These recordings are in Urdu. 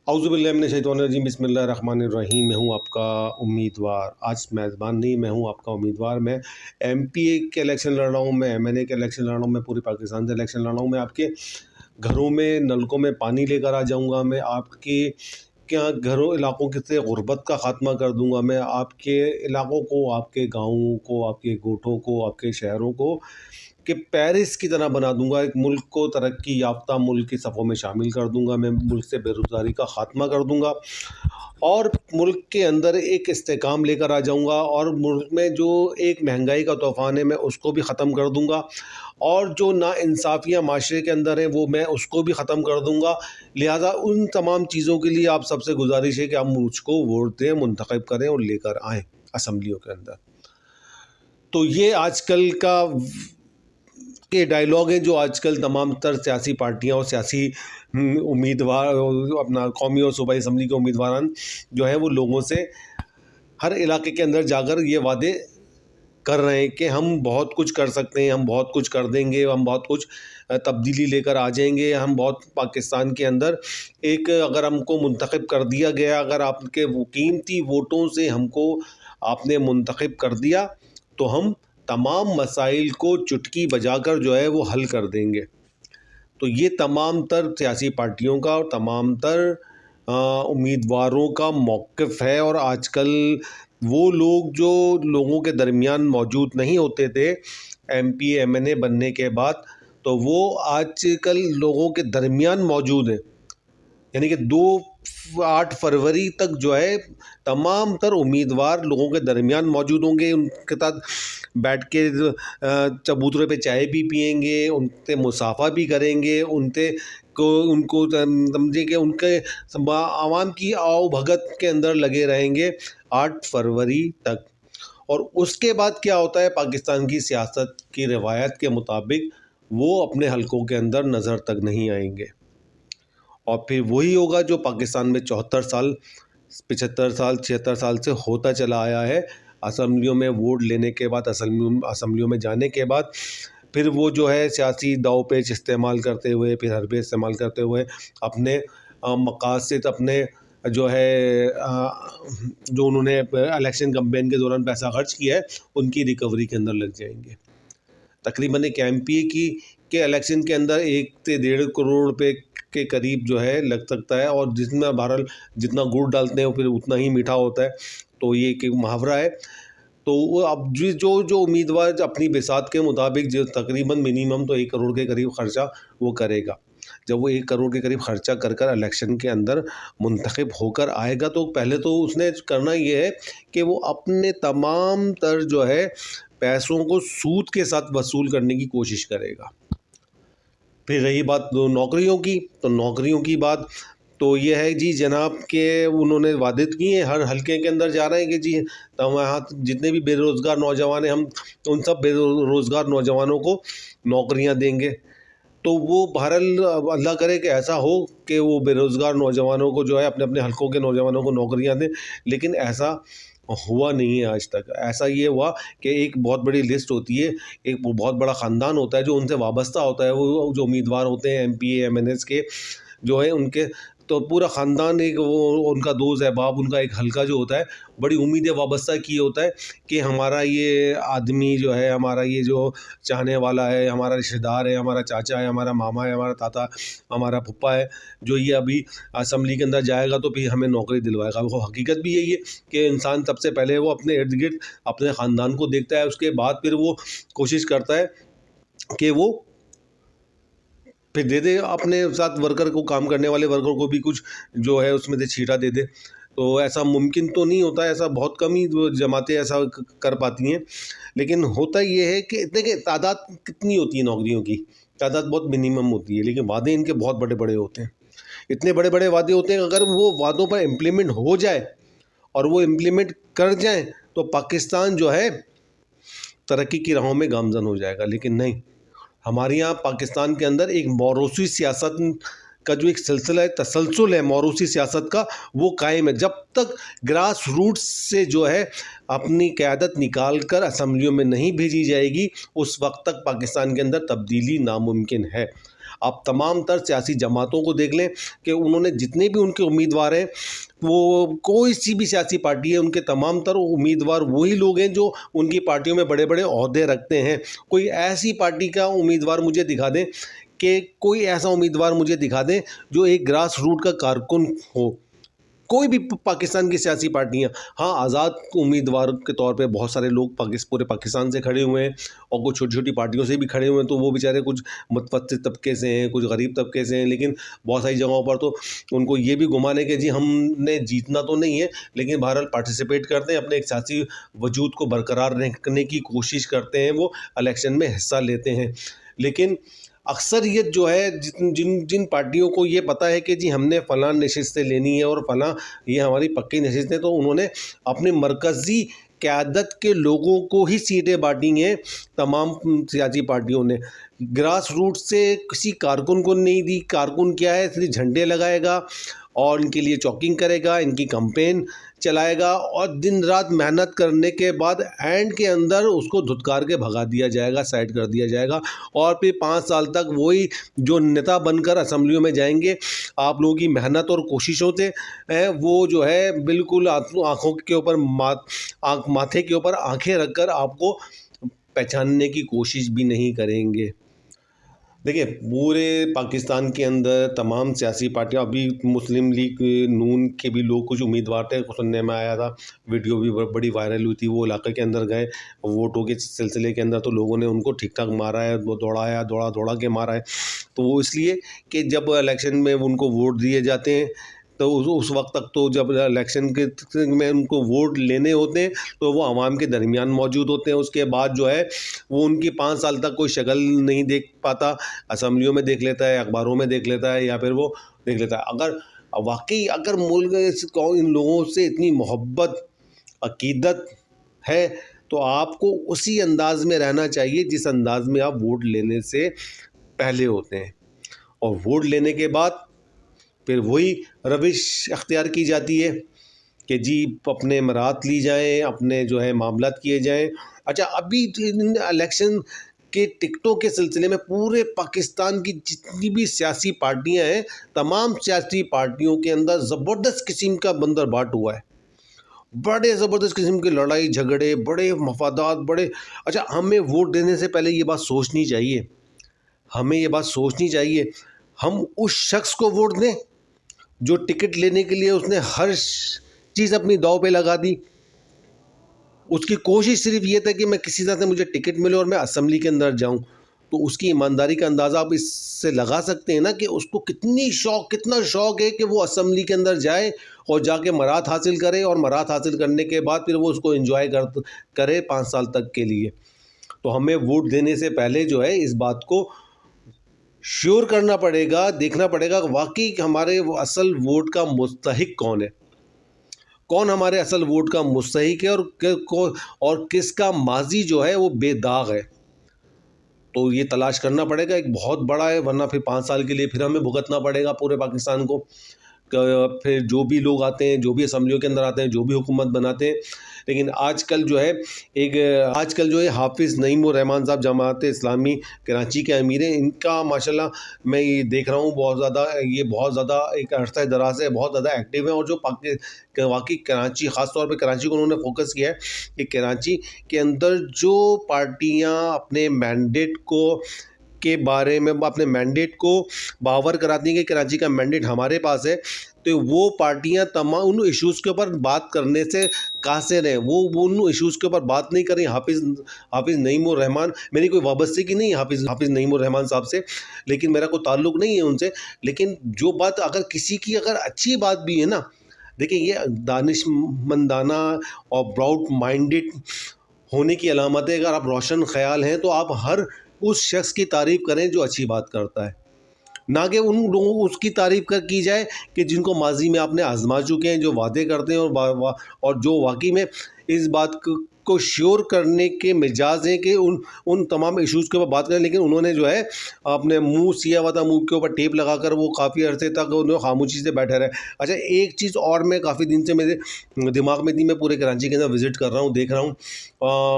اعوذ باللہ من الشیطان الرجیم، بسم اللہ الرحمن الرحیم۔ میں ہوں آپ کا امیدوار، آج میزبان نہیں، میں ہوں آپ کا امیدوار۔ میں ایم پی اے کے الیکشن لڑ رہا ہوں، میں ایم این اے کے الیکشن لڑ رہا ہوں، میں پورے پاکستان سے الیکشن لڑ رہا ہوں۔ میں آپ کے گھروں میں نلکوں میں پانی لے کر آ جاؤں گا، میں آپ کے کیا گھروں علاقوں سے غربت کا خاتمہ کر دوں گا، میں آپ کے علاقوں کو، آپ کے گاؤں کو، آپ کے گوٹھوں کو، آپ کے شہروں کو کہ پیرس کی طرح بنا دوں گا۔ ایک ملک کو ترقی یافتہ ملک کی صفوں میں شامل کر دوں گا، میں ملک سے بے روزگاری کا خاتمہ کر دوں گا اور ملک کے اندر ایک استحکام لے کر آ جاؤں گا، اور ملک میں جو ایک مہنگائی کا طوفان ہے میں اس کو بھی ختم کر دوں گا، اور جو ناانصافیاں معاشرے کے اندر ہیں وہ میں اس کو بھی ختم کر دوں گا۔ لہٰذا ان تمام چیزوں کے لیے آپ سب سے گزارش ہے کہ آپ مجھ کو ووٹ دیں، منتخب کریں اور لے کر آئیں اسمبلیوں کے اندر۔ تو یہ آج کل کا کے ڈائلاگ ہیں جو آج کل تمام تر سیاسی پارٹیاں اور سیاسی امیدوار، اپنا قومی اور صوبائی اسمبلی کے امیدواران جو ہے وہ لوگوں سے ہر علاقے کے اندر جا کر یہ وعدے کر رہے ہیں کہ ہم بہت کچھ کر سکتے ہیں، ہم بہت کچھ کر دیں گے، ہم بہت کچھ تبدیلی لے کر آ جائیں گے، ہم بہت پاکستان کے اندر ایک اگر ہم کو منتخب کر دیا گیا، اگر آپ کے وہ قیمتی ووٹوں سے ہم کو آپ نے منتخب کر دیا تو ہم تمام مسائل کو چٹکی بجا کر جو ہے وہ حل کر دیں گے۔ تو یہ تمام تر سیاسی پارٹیوں کا اور تمام تر امیدواروں کا موقف ہے، اور آج کل وہ لوگ جو لوگوں کے درمیان موجود نہیں ہوتے تھے M P A M N A بننے کے بعد، تو وہ آج کل لوگوں کے درمیان موجود ہیں۔ یعنی کہ 8 فروری تک جو ہے تمام تر امیدوار لوگوں کے درمیان موجود ہوں گے، ان کے ساتھ بیٹھ کے چبوترے پہ چائے بھی پئیں گے، ان سے مصافحہ بھی کریں گے، ان کو سمجھے کہ ان کے عوام کی آؤ بھگت کے اندر لگے رہیں گے 8 فروری تک۔ اور اس کے بعد کیا ہوتا ہے، پاکستان کی سیاست کی روایت کے مطابق وہ اپنے حلقوں کے اندر نظر تک نہیں آئیں گے، اور پھر وہی ہوگا جو پاکستان میں 74 سال 75 سال 76 سال سے ہوتا چلا آیا ہے۔ اسمبلیوں میں ووٹ لینے کے بعد، اسمبلیوں میں جانے کے بعد پھر وہ جو ہے سیاسی داؤ پیچ استعمال کرتے ہوئے، پھر حربے استعمال کرتے ہوئے اپنے مقاصد، اپنے جو ہے جو انہوں نے الیکشن کمپین کے دوران پیسہ خرچ کیا ہے ان کی ریکوری کے اندر لگ جائیں گے۔ تقریباً ایک ایم پی اے کے الیکشن کے اندر 1 سے 1.5 کروڑ روپے کے قریب جو ہے لگ سکتا ہے، اور جس میں بہرحال جتنا گڑ ڈالتے ہیں وہ پھر اتنا ہی میٹھا ہوتا ہے، تو یہ ایک محاورہ ہے۔ تو وہ اب جو امیدوار اپنی بساط کے مطابق جو تقریباً منیمم تو 1 کروڑ کے قریب خرچہ وہ کرے گا، جب وہ 1 کروڑ کے قریب خرچہ کر الیکشن کے اندر منتخب ہو کر آئے گا، تو پہلے تو اس نے کرنا یہ ہے کہ وہ اپنے تمام تر جو ہے پیسوں کو سود کے ساتھ وصول کرنے کی کوشش کرے گا۔ پھر رہی بات نوکریوں کی، تو نوکریوں کی بات تو یہ ہے جی جناب کہ انہوں نے وعدے کیے ہیں، ہر حلقے کے اندر جا رہے ہیں کہ جی وہاں جتنے بھی بے روزگار نوجوان ہیں ہم ان سب بے روزگار نوجوانوں کو نوکریاں دیں گے۔ تو وہ بہرحال اللہ کرے کہ ایسا ہو کہ وہ بے روزگار نوجوانوں کو جو ہے اپنے اپنے حلقوں کے نوجوانوں کو نوکریاں دیں، لیکن ایسا ہوا نہیں ہے آج تک۔ ایسا یہ ہوا کہ ایک بہت بڑی لسٹ ہوتی ہے، ایک بہت بڑا خاندان ہوتا ہے جو ان سے وابستہ ہوتا ہے، وہ جو امیدوار ہوتے ہیں M P A M N S کے جو ہے ان کے، تو پورا خاندان ایک وہ ان کا دوست احباب، ان کا ایک حلقہ جو ہوتا ہے بڑی امیدیں وابستہ کیے ہوتا ہے کہ ہمارا یہ آدمی جو ہے، ہمارا یہ جو چاہنے والا ہے، ہمارا رشتہ دار ہے، ہمارا چاچا ہے، ہمارا ماما ہے، ہمارا تاتا، ہمارا پھپھا ہے، جو یہ ابھی اسمبلی کے اندر جائے گا تو پھر ہمیں نوکری دلوائے گا۔ وہ حقیقت بھی یہی ہے کہ انسان سب سے پہلے وہ اپنے ارد گرد اپنے خاندان کو دیکھتا ہے، اس کے بعد پھر وہ کوشش کرتا ہے کہ وہ پھر دے دے اپنے ساتھ ورکر کو، کام کرنے والے ورکر کو بھی کچھ جو ہے اس میں سے چھیٹا دے دے۔ تو ایسا ممکن تو نہیں ہوتا، ایسا بہت کم ہی جماعتیں ایسا کر پاتی ہیں، لیکن ہوتا یہ ہے کہ دیکھیں تعداد کتنی ہوتی ہے، نوکریوں کی تعداد بہت منیمم ہوتی ہے، لیکن وعدے ان کے بہت بڑے بڑے ہوتے ہیں۔ اتنے بڑے بڑے وعدے ہوتے ہیں، اگر وہ وعدوں پر امپلیمنٹ ہو جائے اور وہ امپلیمنٹ کر جائیں تو پاکستان جو ہے ترقی کی راہوں میں گامزن ہو جائے گا، لیکن نہیں۔ ہمارے یہاں پاکستان کے اندر ایک موروثی سیاست کا جو ایک سلسلہ ہے، تسلسل ہے موروثی سیاست کا، وہ قائم ہے۔ جب تک گراس روٹس سے جو ہے اپنی قیادت نکال کر اسمبلیوں میں نہیں بھیجی جائے گی، اس وقت تک پاکستان کے اندر تبدیلی ناممکن ہے۔ آپ تمام تر سیاسی جماعتوں کو دیکھ لیں کہ انہوں نے جتنے بھی ان کے امیدوار ہیں، وہ کوئی سی بھی سیاسی پارٹی ہے، ان کے تمام تر امیدوار وہی لوگ ہیں جو ان کی پارٹیوں میں بڑے بڑے عہدے رکھتے ہیں۔ کوئی ایسی پارٹی کا امیدوار مجھے دکھا دیں کہ کوئی ایسا امیدوار مجھے دکھا دیں جو ایک گراس روٹ کا کارکن ہو۔ کوئی بھی پاکستان کی سیاسی پارٹیاں، ہاں آزاد امیدوار کے طور پہ بہت سارے لوگ پورے پاکستان سے کھڑے ہوئے ہیں، اور کچھ چھوٹی چھوٹی پارٹیوں سے بھی کھڑے ہوئے ہیں، تو وہ بیچارے کچھ متوسط طبقے سے ہیں، کچھ غریب طبقے سے ہیں، لیکن بہت ساری جگہوں پر تو ان کو یہ بھی گمان ہے کہ جی ہم نے جیتنا تو نہیں ہے، لیکن بہرحال پارٹیسپیٹ کرتے ہیں، اپنے ایک سیاسی وجود کو برقرار رکھنے کی کوشش کرتے ہیں، وہ الیکشن میں حصہ لیتے ہیں۔ لیکن اکثریت جو ہے جن پارٹیوں کو یہ پتہ ہے کہ جی ہم نے فلاں نشستیں لینی ہے اور فلاں یہ ہماری پکی نشستیں، تو انہوں نے اپنے مرکزی قیادت کے لوگوں کو ہی سیٹیں بانٹی ہیں۔ تمام سیاسی پارٹیوں نے گراس روٹ سے کسی کارکن کو نہیں دی۔ کارکن کیا ہے؟ صرف جھنڈے لگائے گا اور ان کے لیے چوکنگ کرے گا، ان کی کمپین چلائے گا، اور دن رات محنت کرنے کے بعد اینڈ کے اندر اس کو دھتکار کے بھگا دیا جائے گا، سائڈ کر دیا جائے گا، اور پھر 5 سال تک وہی جو نیتا بن کر اسمبلیوں میں جائیں گے، آپ لوگوں کی محنت اور کوششوں سے وہ جو ہے بالکل آنکھوں کے اوپر ماتھے کے اوپر آنکھیں رکھ کر آپ کو پہچاننے کی کوشش بھی نہیں کریں گے۔ دیکھیں پورے پاکستان کے اندر تمام سیاسی پارٹیاں، ابھی مسلم لیگ نون کے بھی لوگ کچھ امیدوار تھے، سننے میں آیا تھا، ویڈیو بھی بڑی وائرل ہوئی تھی، وہ علاقے کے اندر گئے ووٹوں کے سلسلے کے اندر، تو لوگوں نے ان کو ٹھیک ٹھاک مارا ہے، وہ دوڑا کے مارا ہے۔ تو وہ اس لیے کہ جب الیکشن میں ان کو ووٹ دیے جاتے ہیں تو اس وقت تک تو جب الیکشن کے میں ان کو ووٹ لینے ہوتے ہیں تو وہ عوام کے درمیان موجود ہوتے ہیں، اس کے بعد جو ہے وہ ان کی 5 سال تک کوئی شکل نہیں دیکھ پاتا، اسمبلیوں میں دیکھ لیتا ہے، اخباروں میں دیکھ لیتا ہے، یا پھر وہ دیکھ لیتا ہے۔ اگر ملک ان لوگوں سے اتنی محبت عقیدت ہے تو آپ کو اسی انداز میں رہنا چاہیے جس انداز میں آپ ووٹ لینے سے پہلے ہوتے ہیں، اور ووٹ لینے کے بعد پھر وہی روش اختیار کی جاتی ہے کہ جی اپنے مراعات لی جائیں، اپنے جو ہے معاملات کیے جائیں۔ اچھا، ابھی الیکشن کے ٹکٹوں کے سلسلے میں پورے پاکستان کی جتنی بھی سیاسی پارٹیاں ہیں، تمام سیاسی پارٹیوں کے اندر زبردست قسم کا بندر باٹ ہوا ہے، بڑے زبردست قسم کے لڑائی جھگڑے، بڑے مفادات، بڑے۔ اچھا، ہمیں ووٹ دینے سے پہلے یہ بات سوچنی چاہیے، ہم اس شخص کو ووٹ دیں جو ٹکٹ لینے کے لیے اس نے ہر چیز اپنی داؤ پہ لگا دی، اس کی کوشش صرف یہ تھا کہ میں کسی طرح سے مجھے ٹکٹ ملے اور میں اسمبلی کے اندر جاؤں۔ تو اس کی ایمانداری کا اندازہ آپ اس سے لگا سکتے ہیں نا کہ اس کو کتنا شوق ہے کہ وہ اسمبلی کے اندر جائے اور جا کے مراعات حاصل کرے، اور مراعات حاصل کرنے کے بعد پھر وہ اس کو انجوائے کرے 5 سال تک کے لیے۔ تو ہمیں ووٹ دینے سے پہلے جو ہے اس بات کو شیور کرنا پڑے گا، دیکھنا پڑے گا کہ واقعی ہمارے وہ اصل ووٹ کا مستحق کون ہے، کون ہمارے اصل ووٹ کا مستحق ہے، اور کس کا ماضی جو ہے وہ بے داغ ہے۔ تو یہ تلاش کرنا پڑے گا، ایک بہت بڑا ہے، ورنہ پھر 5 سال کے لیے پھر ہمیں بھگتنا پڑے گا پورے پاکستان کو۔ پھر جو بھی لوگ آتے ہیں، جو بھی اسمبلیوں کے اندر آتے ہیں، جو بھی حکومت بناتے ہیں، لیکن آج کل جو ہے حافظ نعیم الرحمن صاحب جماعت اسلامی کراچی کے امیر ہیں، ان کا ماشاءاللہ میں یہ دیکھ رہا ہوں بہت زیادہ ایک عرصہ دراز سے بہت زیادہ ایکٹیو ہیں، اور جو واقعی کراچی، خاص طور پہ کراچی کو انہوں نے فوکس کیا ہے کہ کراچی کے اندر جو پارٹیاں اپنے مینڈیٹ کے بارے میں اپنے مینڈیٹ کو باور کراتی ہیں کہ کراچی کا مینڈیٹ ہمارے پاس ہے، تو وہ پارٹیاں تمام ان ایشوز کے اوپر بات کرنے سے قاصر ہیں، وہ ان ایشوز کے اوپر بات نہیں کر رہی۔ حافظ نعیم الرحمن، میری کوئی وابستگی نہیں ہے حافظ نعیم الرحمن صاحب سے، لیکن میرا کوئی تعلق نہیں ہے ان سے، لیکن جو بات اگر کسی کی اگر اچھی بات بھی ہے نا، دیکھیں یہ دانش مندانہ اور براؤڈ مائنڈڈ ہونے کی علامت ہے۔ اگر آپ روشن خیال ہیں تو آپ ہر اس شخص کی تعریف کریں جو اچھی بات کرتا ہے، نہ کہ ان لوگوں کو اس کی تعریف کی جائے کہ جن کو ماضی میں آپ نے آزما چکے ہیں، جو وعدے کرتے ہیں اور جو واقعی میں اس بات کو شیور کرنے کے مجاز ہیں کہ ان تمام ایشوز کے اوپر بات کریں، لیکن انہوں نے جو ہے اپنے منہ سیا ہوا تھا، منہ کے اوپر ٹیپ لگا کر وہ کافی عرصے تک انہوں خاموشی سے بیٹھے رہے۔ اچھا، ایک چیز اور میں کافی دن سے میرے دماغ میں تھی، میں پورے کراچی کے اندر وزٹ کر رہا ہوں، دیکھ رہا ہوں،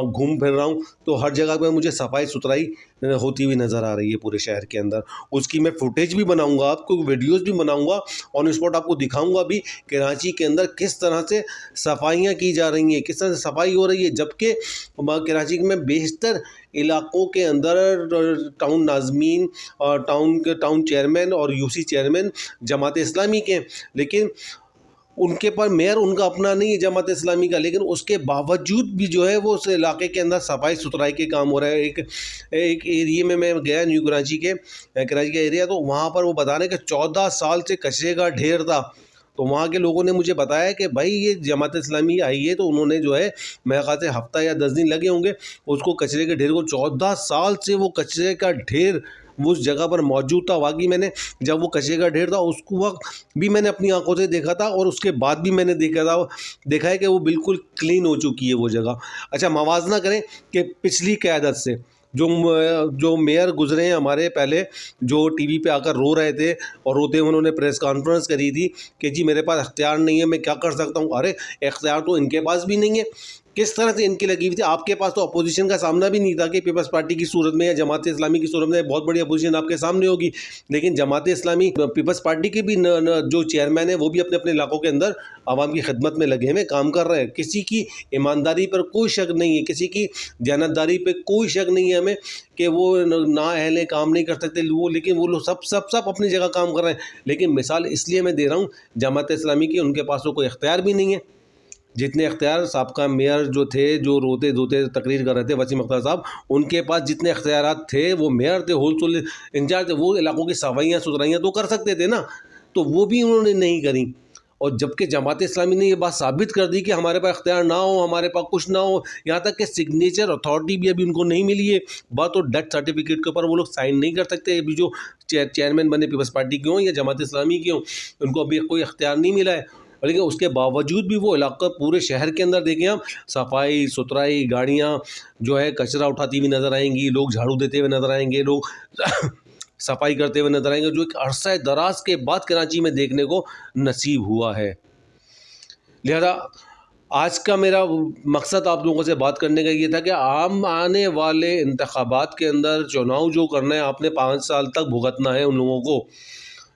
گھوم پھر رہا ہوں، تو ہر جگہ پہ مجھے صفائی ستھرائی ہوتی ہوئی نظر آ رہی ہے پورے شہر کے اندر. اس کی میں فوٹیج بھی بناؤں گا آپ کو, ویڈیوز بھی بناؤں گا, آن اسپاٹ آپ کو دکھاؤں گا بھی کراچی کے اندر کس طرح سے صفائیاں کی جا رہی ہیں, کس طرح سے صفائی ہو رہی ہے. جبکہ کراچی میں بیشتر علاقوں کے اندر ٹاؤن ناظمین اور ٹاؤن چیئرمین اور you C chairman Jamaat Islami کے ہیں, لیکن ان کے پر میئر ان کا اپنا نہیں ہے جماعت اسلامی کا, لیکن اس کے باوجود بھی جو ہے وہ اس علاقے کے اندر صفائی ستھرائی کے کام ہو رہا ہے. ایک ایریے میں گیا نیو کراچی کا ایریا, تو وہاں پر وہ بتا رہے ہیں کہ 14 سال سے کچرے کا ڈھیر تھا. تو وہاں کے لوگوں نے مجھے بتایا کہ بھائی یہ جماعت اسلامی آئی ہے تو انہوں نے جو ہے میرے خیال سے ہفتہ یا 10 دن لگے ہوں گے اس کو کچرے کے ڈھیر کو. 14 سال سے وہ کچرے کا ڈھیر اس جگہ پر موجود تھا. واقعی میں نے جب وہ کچرے کا ڈھیر تھا اس وقت بھی میں نے اپنی آنکھوں سے دیکھا تھا, اور اس کے بعد بھی میں نے دیکھا ہے کہ وہ بالکل کلین ہو چکی ہے وہ جگہ. اچھا, موازنہ کریں کہ پچھلی قیادت سے جو میئر گزرے ہیں ہمارے پہلے, جو ٹی وی پہ آ کر رو رہے تھے اور روتے ہوئے انہوں نے پریس کانفرنس کری تھی کہ جی میرے پاس اختیار نہیں ہے, میں کیا کر سکتا ہوں. ارے اختیار تو ان کے پاس بھی نہیں ہے. کس طرح سے ان کی لگی ہوئی تھی. آپ کے پاس تو اپوزیشن کا سامنا بھی نہیں تھا کہ پیپلز پارٹی کی صورت میں یا جماعت اسلامی کی صورت میں بہت بڑی اپوزیشن آپ کے سامنے ہوگی, لیکن جماعت اسلامی پیپلز پارٹی کے بھی جو چیئرمین ہیں وہ بھی اپنے اپنے علاقوں کے اندر عوام کی خدمت میں لگے ہوئے کام کر رہے ہیں. کسی کی ایمانداری پر کوئی شک نہیں ہے, کسی کی دیانتداری پہ کوئی شک نہیں ہے ہمیں کہ وہ نااہل کام نہیں کر سکتے وہ, لیکن وہ لوگ سب اپنی جگہ کام کر رہے ہیں. لیکن مثال اس لیے میں دے رہا ہوں جماعت اسلامی کی, ان کے پاس تو کوئی اختیار بھی نہیں ہے. جتنے اختیار سابقہ میئر جو تھے جو روتے دھوتے تقریر کر رہے تھے وسیم اختر صاحب, ان کے پاس جتنے اختیارات تھے, وہ میئر تھے, ہول سول انچارج تھے, وہ علاقوں کی صفائیاں ستھرائیاں تو کر سکتے تھے نا, تو وہ بھی انہوں نے نہیں کریں. اور جبکہ جماعت اسلامی نے یہ بات ثابت کر دی کہ ہمارے پاس اختیار نہ ہو, ہمارے پاس کچھ نہ ہو, یہاں تک کہ سگنیچر اتھارٹی بھی ابھی ان کو نہیں ملی ہے. بات تو ڈیتھ سرٹیفکیٹ کے اوپر وہ لوگ سائن نہیں کر سکتے ابھی جو چیئرمین بنے پیپلز پارٹی کے ہوں یا جماعت اسلامی کے ہوں, ان کو ابھی کوئی اختیار نہیں ملا ہے. لیکن اس کے باوجود بھی وہ علاقہ پورے شہر کے اندر دیکھیں آپ, صفائی ستھرائی, گاڑیاں جو ہے کچرا اٹھاتی ہوئی نظر آئیں گی, لوگ جھاڑو دیتے ہوئے نظر آئیں گے, لوگ صفائی کرتے ہوئے نظر آئیں گے, جو ایک عرصہ دراز کے بعد کراچی میں دیکھنے کو نصیب ہوا ہے. لہذا آج کا میرا مقصد آپ لوگوں سے بات کرنے کا یہ تھا کہ عام آنے والے انتخابات کے اندر چناؤ جو کرنا ہے, آپ نے 5 سال تک بھگتنا ہے ان لوگوں کو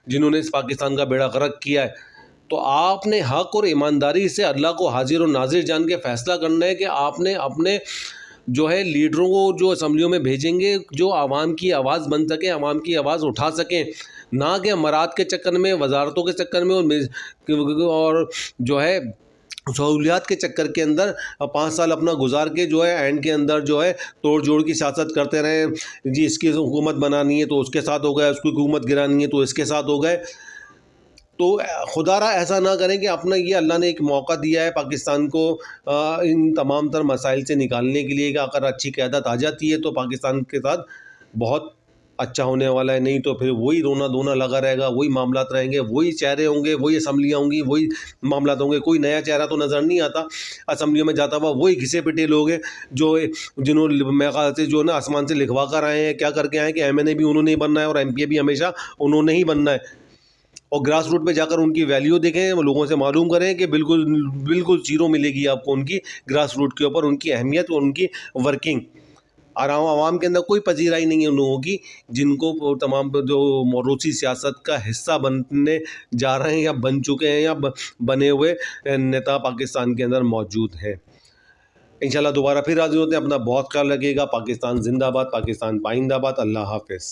جنہوں نے اس پاکستان کا بیڑا غرق کیا ہے. تو آپ نے حق اور ایمانداری سے اللہ کو حاضر و ناظر جان کے فیصلہ کرنا ہے کہ آپ نے اپنے جو ہے لیڈروں کو جو اسمبلیوں میں بھیجیں گے جو عوام کی آواز بن سکیں, عوام کی آواز اٹھا سکیں, نہ کہ امارات کے چکر میں, وزارتوں کے چکر میں اور جو ہے سہولیات کے چکر کے اندر 5 سال اپنا گزار کے جو ہے اینڈ کے اندر جو ہے توڑ جوڑ کی سیاست کرتے رہیں. جی اس کی حکومت بنانی ہے تو اس کے ساتھ ہو گئے, اس کی حکومت گرانی ہے تو اس کے ساتھ ہو گئے. تو خدا را ایسا نہ کریں کہ اپنا یہ اللہ نے ایک موقع دیا ہے پاکستان کو ان تمام تر مسائل سے نکالنے کے لیے کہ اگر اچھی قیادت آ جاتی ہے تو پاکستان کے ساتھ بہت اچھا ہونے والا ہے, نہیں تو پھر وہی رونا دھونا لگا رہے گا, وہی معاملات رہیں گے, وہی چہرے ہوں گے, وہی اسمبلیاں ہوں گی, وہی معاملات ہوں گے. کوئی نیا چہرہ تو نظر نہیں آتا اسمبلیوں میں جاتا ہوا, وہی گھسے پٹے لوگ ہیں جنہوں میرے خیال سے جو نا آسمان سے لکھوا کر آئے ہیں, کیا کر کے آئے ہیں کہ ایم این اے بھی انہوں نے ہی بننا ہے اور ایم پی اے بھی ہمیشہ انہوں نے ہی بننا ہے. اور گراس روٹ پہ جا کر ان کی ویلیو دیکھیں, وہ لوگوں سے معلوم کریں کہ بالکل زیرو ملے گی آپ کو ان کی گراس روٹ کے اوپر ان کی اہمیت اور ان کی ورکنگ. عوام کے اندر کوئی پذیرائی نہیں ہے ان لوگوں کی جن کو تمام جو موروثی سیاست کا حصہ بننے جا رہے ہیں یا بن چکے ہیں یا بنے ہوئے نیتا پاکستان کے اندر موجود ہیں. انشاءاللہ دوبارہ پھر حاضر ہوتے ہیں. اپنا بہت خیال رکھیے گا. پاکستان زندہ باد, پاکستان پائندہ باد. اللہ حافظ.